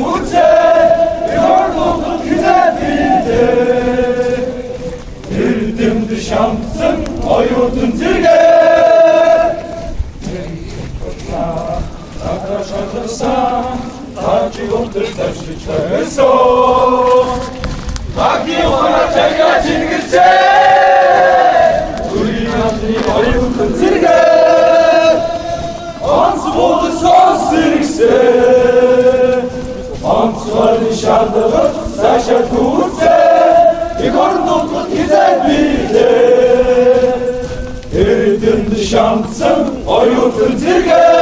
kurce, yorduldu güzel bildi. Girdim dışamsın, ayurdun zirge. Naklaşarsa, takip oldur taşı çöğüso. Takip ona çayga çingirse, Duyuyandı ayurdun zirge. Ansız oldu son sirikse, Ansızlar dışarıda saşa kurse, yorduldu güzel bildi. Girdim dışamsın, ayurdun zirge.